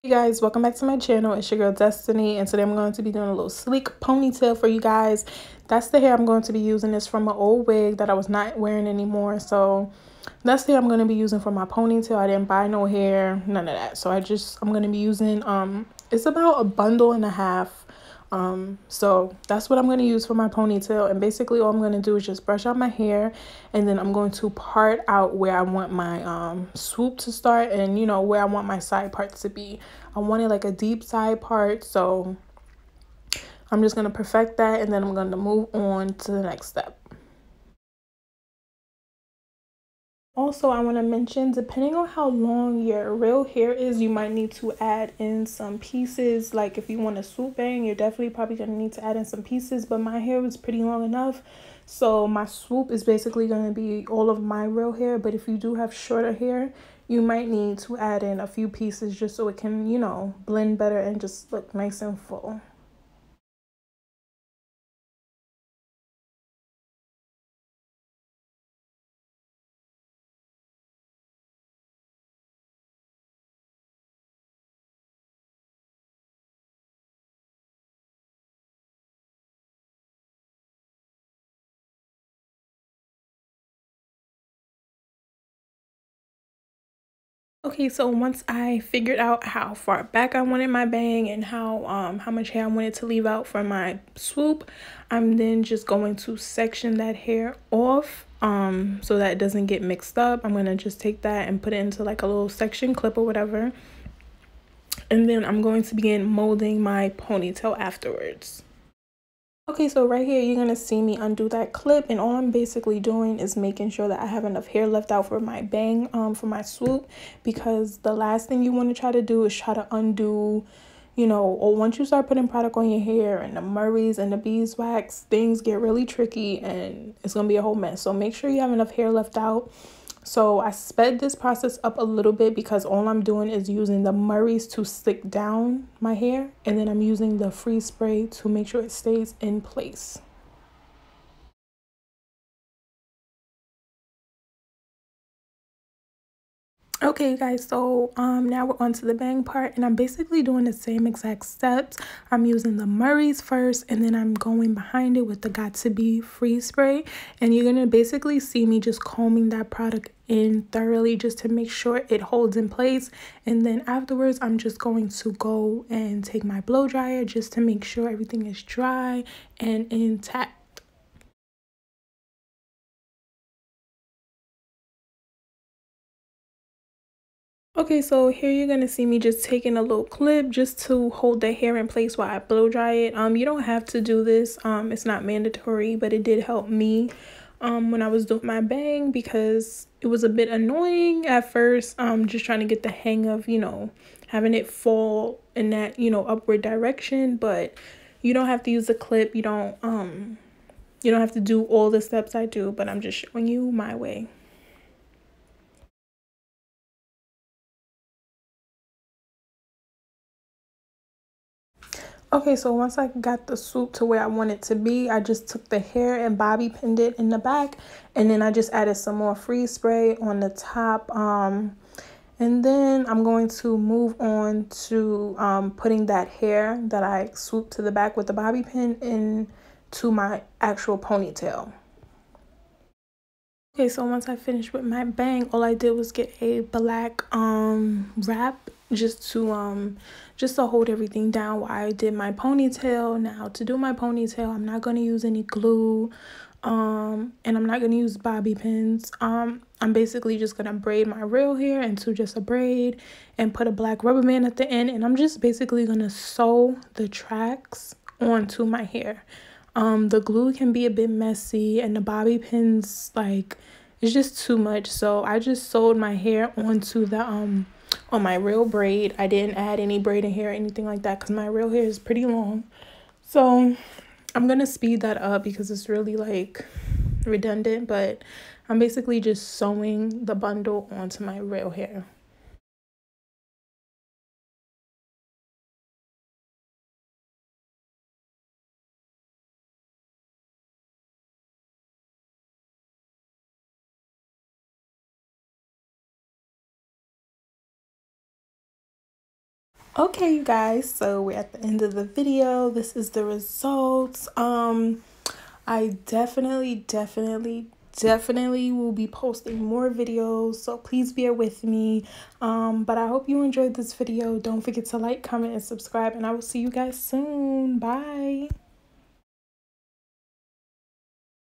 Hey guys, welcome back to my channel. It's your girl Destiny, and today I'm going to be doing a little sleek ponytail for you guys. That's the hair I'm going to be using. It's from an old wig that I was not wearing anymore, so that's the hair I'm going to be using for my ponytail. I didn't buy no hair, none of that. So I'm going to be using it's about a bundle and a half. So that's what I'm going to use for my ponytail, and basically all I'm going to do is just brush out my hair, and then I'm going to part out where I want my swoop to start, and where I want my side parts to be. I wanted like a deep side part, so I'm just going to perfect that, and then I'm going to move on to the next step. Also, I want to mention, depending on how long your real hair is, you might need to add in some pieces. Like if you want a swoop bang, you're definitely probably going to need to add in some pieces, but my hair was pretty long enough. So my swoop is basically going to be all of my real hair, but if you do have shorter hair, you might need to add in a few pieces just so it can, blend better and just look nice and full. Okay, so once I figured out how far back I wanted my bang and how much hair I wanted to leave out for my swoop, I'm then just going to section that hair off so that it doesn't get mixed up. I'm going to just take that and put it into like a little section clip or whatever. And then I'm going to begin molding my ponytail afterwards. Okay, so right here, you're going to see me undo that clip, and all I'm basically doing is making sure that I have enough hair left out for my bang, for my swoop, because the last thing you want to try to do is try to undo, or once you start putting product on your hair and the Murrays and the beeswax, things get really tricky and it's going to be a whole mess. So make sure you have enough hair left out. So I sped this process up a little bit because all I'm doing is using the Murrays to stick down my hair, and then I'm using the freeze spray to make sure it stays in place. Okay guys, so now we're on to the bang part, and I'm basically doing the same exact steps. I'm using the Murrays first, and then I'm going behind it with the Got To Be freeze spray, and you're gonna basically see me just combing that product in thoroughly just to make sure it holds in place. And then afterwards, I'm just going to go and take my blow dryer just to make sure everything is dry and intact. Okay, so here you're gonna see me just taking a little clip just to hold the hair in place while I blow dry it. You don't have to do this. It's not mandatory, but it did help me when I was doing my bang, because it was a bit annoying at first. Just trying to get the hang of, having it fall in that, upward direction, but you don't have to use a clip. You don't have to do all the steps I do, but I'm just showing you my way. Okay, so once I got the swoop to where I want it to be, I just took the hair and bobby pinned it in the back, and then I just added some more freeze spray on the top. And then I'm going to move on to putting that hair that I swooped to the back with the bobby pin into my actual ponytail. Okay, so once I finished with my bang, all I did was get a black wrap just to hold everything down while I did my ponytail. Now to do my ponytail, I'm not going to use any glue and I'm not going to use bobby pins. I'm basically just going to braid my real hair into just a braid and put a black rubber band at the end, and I'm just basically going to sew the tracks onto my hair. The glue can be a bit messy, and the bobby pins, like, it's just too much. So I just sewed my hair onto the on my real braid. I didn't add any braiding hair or anything like that because my real hair is pretty long. So I'm gonna speed that up because it's really like redundant, but I'm basically just sewing the bundle onto my real hair. Okay, you guys, so we're at the end of the video. This is the results. I definitely will be posting more videos, so please bear with me. But I hope you enjoyed this video. Don't forget to like, comment, and subscribe, and I will see you guys soon. Bye.